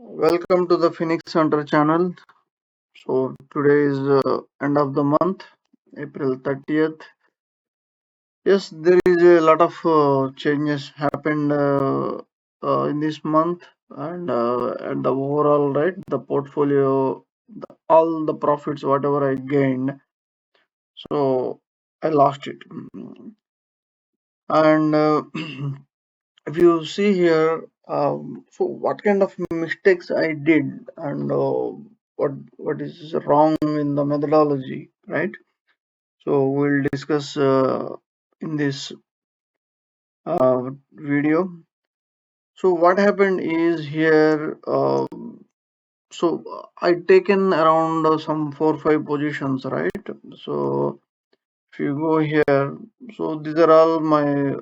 Welcome to the Phoenix Hunter channel. So today is end of the month, April 30th. Yes, there is a lot of changes happened in this month, and the overall right, the portfolio, all the profits, whatever I gained, so I lost it. And if you see here, so what kind of mistakes I did, and what is wrong in the methodology, right? So we'll discuss in this video. So what happened is here. So I taken around some 4 5 positions, right? So if you go here, so these are all my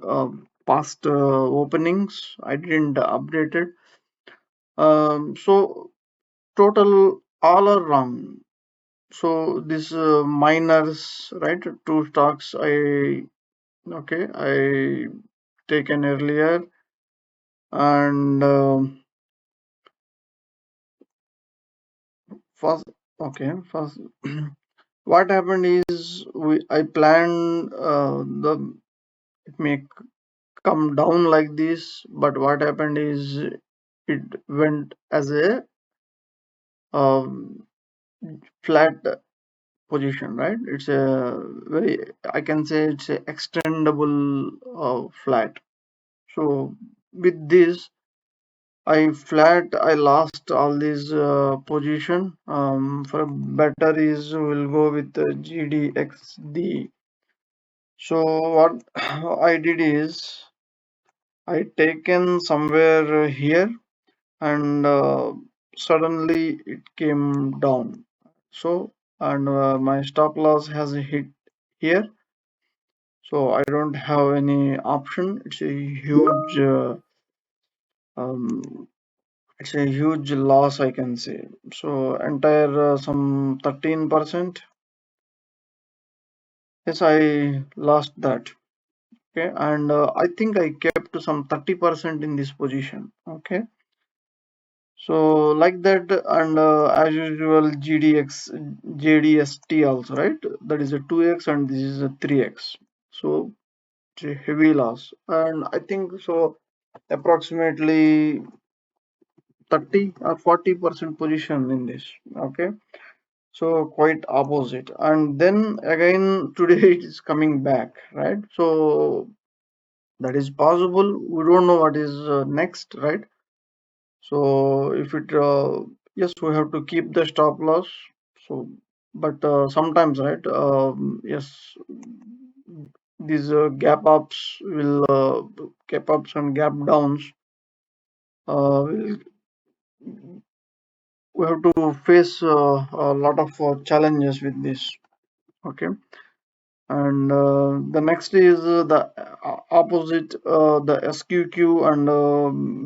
past openings. I didn't update it. So total all are wrong. So this miners, right? Two stocks I taken earlier, and first first what happened is I planned the it may come down like this, but what happened is it went as a um, flat position, right? It's a very, I can say it's a extendable flat. So with this, I lost all these position. For better is we'll go with the GDXD. So what I did is I taken somewhere here, and suddenly it came down. So and my stop loss has hit here, so I don't have any option. Um, it's a huge loss, I can say. So entire some 13%. Yes, I lost that. Okay, and I think I kept some 30% in this position. Okay, so like that, and as usual, JDST also, right? That is a 2x, and this is a 3x. So it's a heavy loss, and I think so approximately 30 or 40% position in this. Okay, so quite opposite, and then again today it is coming back, right? So that is possible. We don't know what is next, right? So if it yes, we have to keep the stop loss. So but sometimes, right, yes, these gap ups and gap downs, will we have to face a lot of challenges with this. Okay, and the next is the opposite, the SQQ, and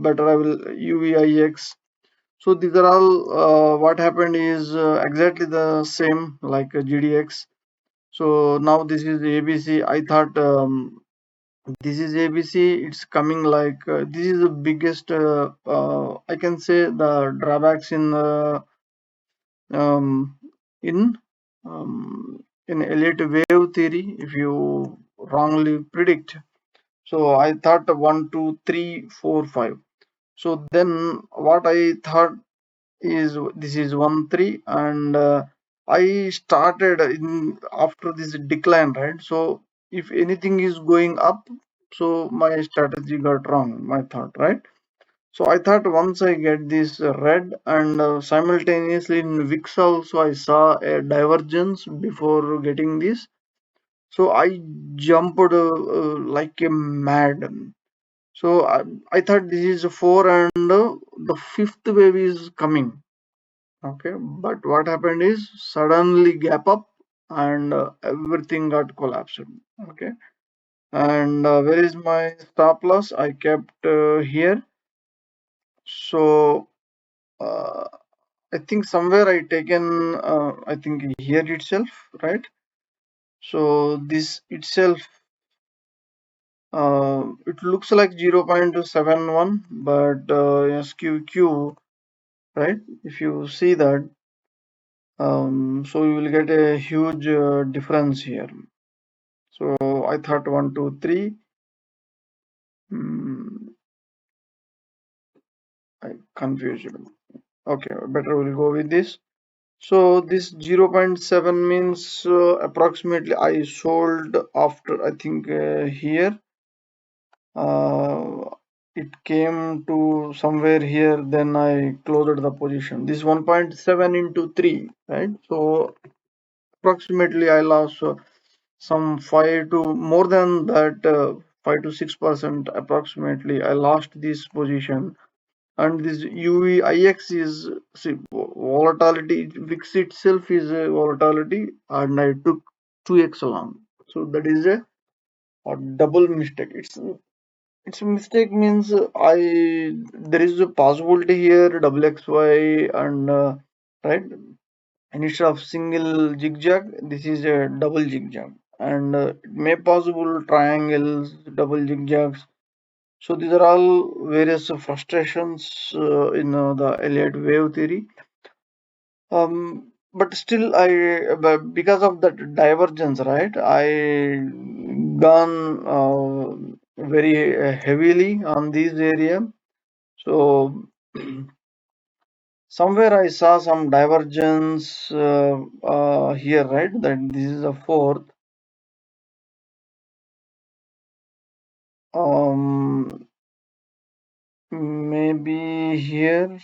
better I will UVIX. So these are all what happened is exactly the same like GDX. So now this is ABC. I thought this is ABC. It's coming like this is the biggest. I can say the drawbacks um, in in Elliott wave theory. If you wrongly predict, so I thought 1 2 3 4 5. So then what I thought is this is 1 3, and I started in after this decline, right? So if anything is going up, so my strategy got wrong, my thought, right? So I thought once I get this red, and simultaneously in VIX also I saw a divergence before getting this. So I jumped like a mad. So I thought this is a 4, and the fifth wave is coming. Okay, but what happened is suddenly gap up, and everything got collapsed. Okay, and where is my stop loss? I kept here. So uh, I think somewhere I taken, I think here itself, right? So this itself, it looks like 0.71, but SQQ right? If you see that, so you will get a huge difference here. So I thought 1, 2, 3. I confused. Okay, better we'll go with this. So this 0.7 means approximately I sold after, I think, here. Uh, it came to somewhere here, then I closed the position. This 1.7 into 3, right? So approximately I lost some 5 to more than that, 5 to 6% approximately. I lost this position. And this UVIX is, see, volatility, VIX itself is a volatility, and I took 2x along. So that is a double mistake. It's a mistake means I there is a possibility here double XY and right, instead of single zigzag, this is a double zigzag, and it may possible triangles, double zigzags. So these are all various frustrations in the Elliott wave theory. But still, because of that divergence, right? I gone very heavily on this area. So somewhere I saw some divergence here, right? That this is a fourth. Um, Maybe here.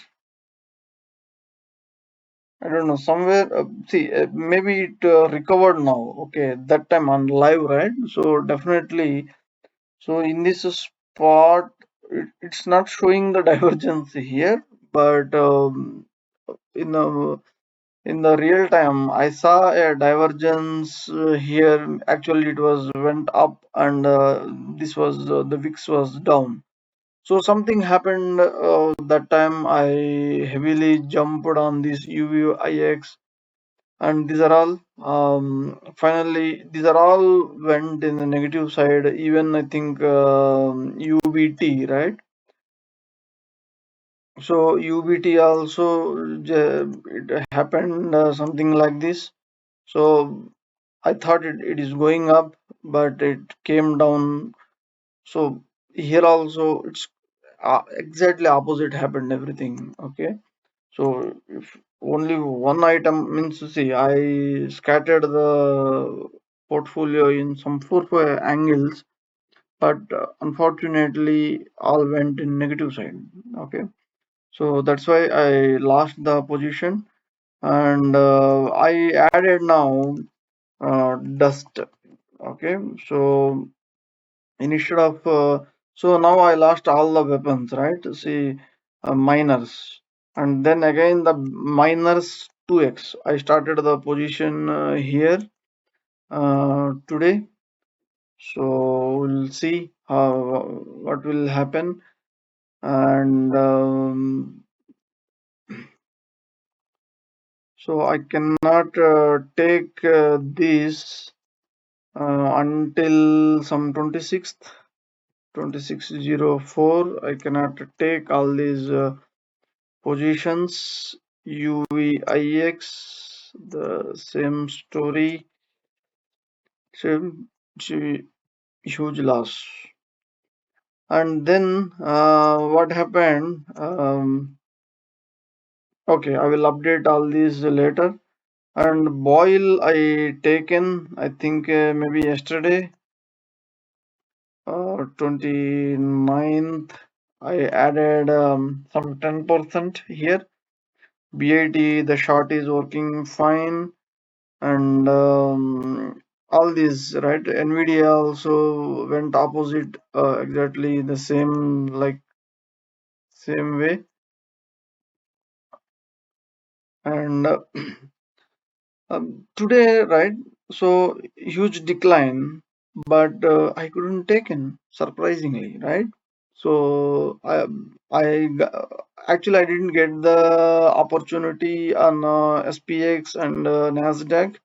I don't know, somewhere, see, maybe it recovered now. Okay, that time on live, right? So definitely, so in this spot, it's not showing the divergence here, but in the in the real time, I saw a divergence here. Actually, it was went up, and this was the VIX was down. So something happened that time. I heavily jumped on this UVIX, and these are all finally these are all went in the negative side. Even I think UBT, right? So UBT also it happened something like this. So I thought it is going up, but it came down. So here also it's exactly opposite happened everything. Okay. So if only one item means, see, I scattered the portfolio in some 4 5 angles, but unfortunately all went in negative side. Okay, so that's why I lost the position, and I added now dust. Okay, so instead of so now I lost all the weapons, right? See, miners, and then again the miners 2x. I started the position here today, so we'll see how what will happen, and so I cannot take this until some 26th. 2604. I cannot take all these positions. UVIX, the same story, same huge loss. And then what happened? Okay, I will update all these later. And boil I taken, I think maybe yesterday, 29th. I added some 10% here. BIT, the short is working fine, and all these, right? Nvidia also went opposite, exactly the same, like same way, and today, right? So huge decline, but I couldn't take in, surprisingly, right? So actually I didn't get the opportunity on SPX and Nasdaq,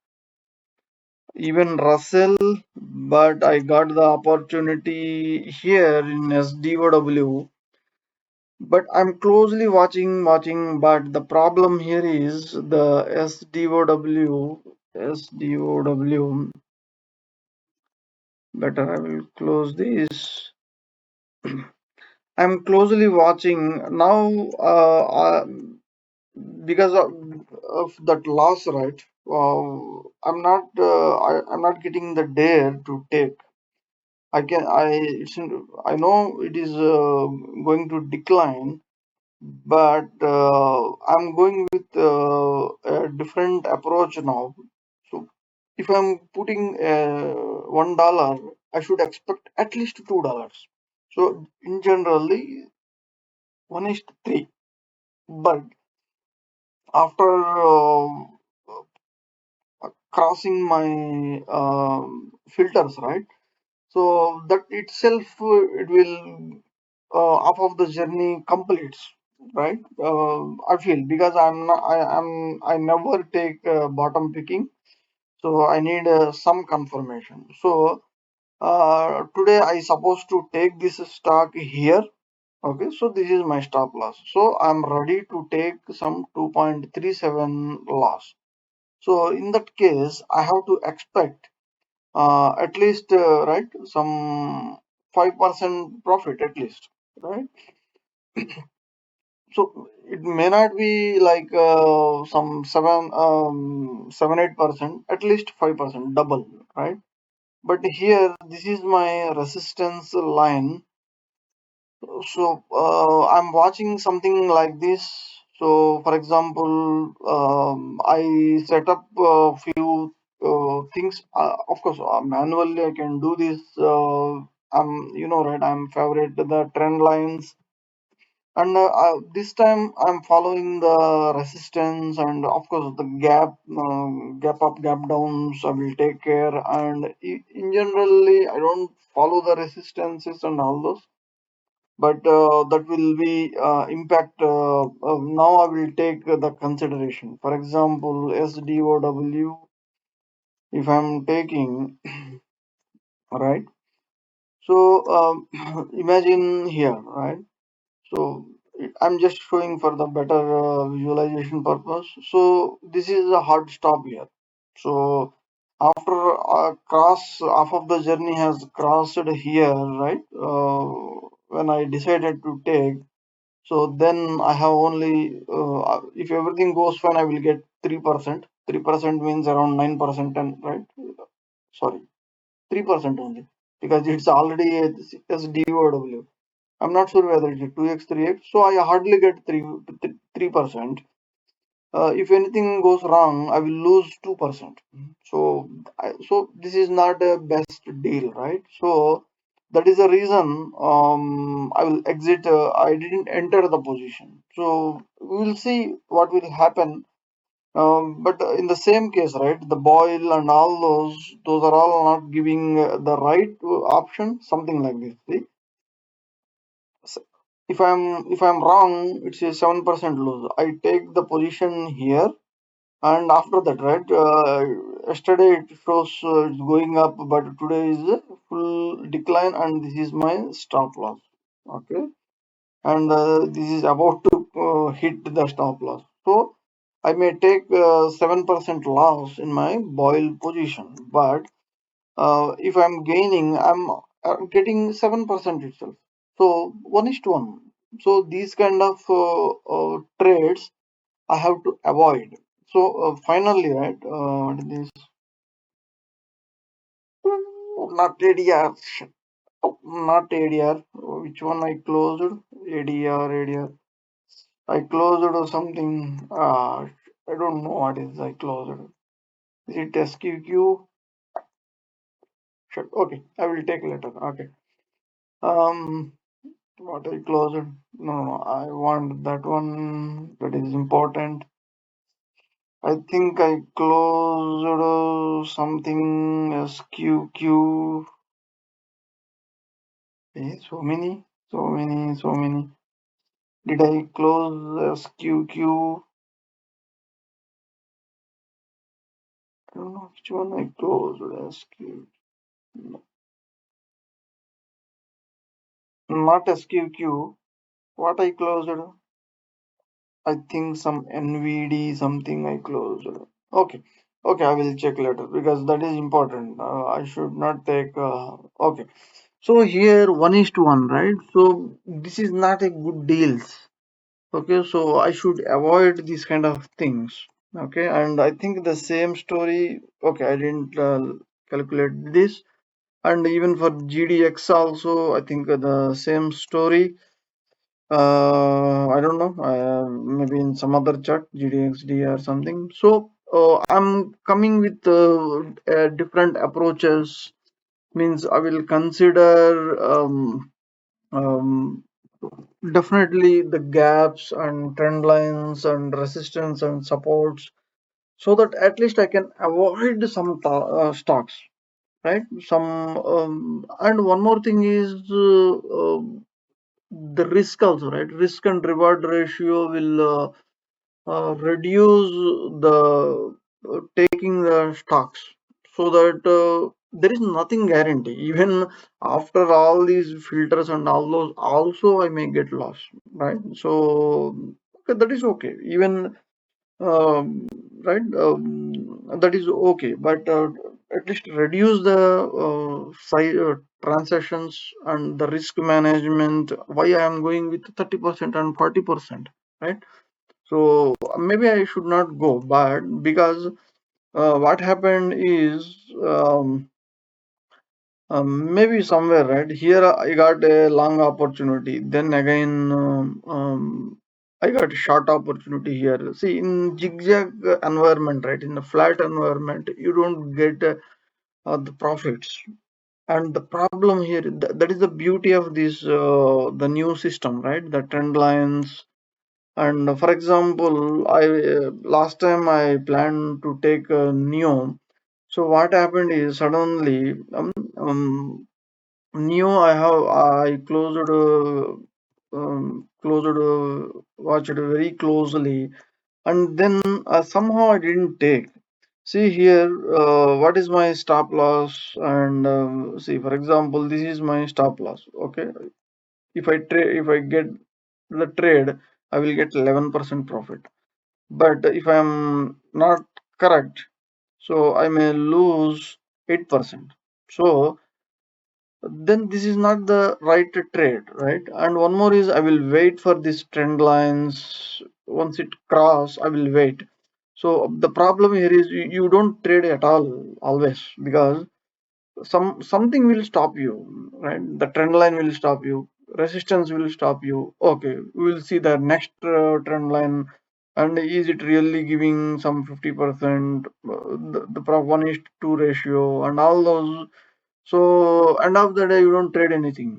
even Russell, but I got the opportunity here in SDOW. but I'm closely watching, but the problem here is the SDOW. Better I will close this. I'm closely watching now, because of that loss, right? I'm not getting the dare to take. I know it is going to decline, but I'm going with a different approach now. So if I'm putting $1, I should expect at least $2. So in generally 1:3. But after crossing my filters, right? So that itself, it will half of the journey completes, right? I feel, because I never take bottom picking, so I need some confirmation. So today I supposed to take this stock here. Okay, so this is my stop loss. So I'm ready to take some 2.37 loss. So in that case, I have to expect at least, right, some 5% profit at least, right? So it may not be like some 7-8%, at least 5%, double, right? But here, this is my resistance line. So I'm watching something like this. So for example, I set up a few things. Of course, manually I can do this. Right, I'm favorite the trend lines, and this time I'm following the resistance, and of course the gap up, gap downs. I will take care, and in generally I don't follow the resistances and all those, but that will be impact. Now I will take the consideration. For example, SDOW, if I'm taking, right? So imagine here, right? So I'm just showing for the better visualization purpose. So this is a hard stop here. So after cross half of the journey has crossed here, right? When I decided to take, so then I have only, if everything goes fine, I will get 3%. 3% means around 9%, and right? Sorry, 3% only, because it's already as DOW. I'm not sure whether it's 2x, 3x. So I hardly get 3%. If anything goes wrong, I will lose 2%. So this is not a best deal, right? So that is the reason I will exit. I didn't enter the position. So we will see what will happen. But in the same case, right, the boil and all those are all not giving the right option, something like this. See? If I'm wrong, it's a 7% lose. I take the position here, and after that, right, yesterday it shows it's going up, but today is a full decline, and this is my stop loss. Okay, and this is about to hit the stop loss. So I may take 7% loss in my boil position, but if I'm gaining, I'm getting 7% itself. So 1:1. So these kind of trades I have to avoid. So finally, right, this not ADR, not ADR. Which one I closed? ADR. I closed or something. I don't know what is I closed. Is it SQQ? Shit. Okay, I will take later. Okay. Um, what I closed? No, I want that one. That is important. I think I closed something SQQ. So many. Did I close SQQ? I don't know which one I closed SQ. Not SQQ. what I closed? I think some NVD something I closed. Okay, okay, I will check later because that is important. I should not take. Okay, so here 1:1, right? So this is not a good deals. Okay, so I should avoid these kind of things. Okay, and I think the same story. Okay, I didn't calculate this, and even for GDX also, I think the same story. I don't know, maybe in some other chart, GDXD or something. So I'm coming with different approaches. Means I will consider definitely the gaps and trend lines and resistance and supports, so that at least I can avoid some stocks, right? Some and one more thing is the risk also, right? Risk and reward ratio will reduce the taking the stocks, so that there is nothing guarantee. Even after all these filters and all those, also I may get lost, right? So okay, that is okay. Even right, that is okay, but at least reduce the transactions and the risk management. Why I am going with 30% and 40%, right? So maybe I should not go, but because what happened is maybe somewhere right here I got a long opportunity. Then again, I got a short opportunity here. See, in zigzag environment, right? In a flat environment, you don't get the profits. And the problem here, that is the beauty of this the new system, right? The trend lines. And for example, I last time I planned to take a Neo. So what happened is suddenly Neo I closed watched very closely, and then somehow I didn't take. See here, what is my stop loss? And see, for example, this is my stop loss. Okay, if I get the trade, I will get 11% profit. But if I am not correct, so I may lose 8%. So then this is not the right trade, right? And one more is I will wait for this trend lines. Once it cross, I will wait. So the problem here is you don't trade at all always, because something will stop you, right? The trend line will stop you, resistance will stop you. Okay, we will see the next trend line, and is it really giving some 50%, the 1:2 ratio and all those. So end of the day you don't trade anything,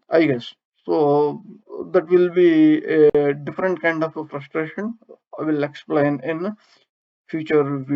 I guess. So that will be a different kind of a frustration. I will explain in future videos.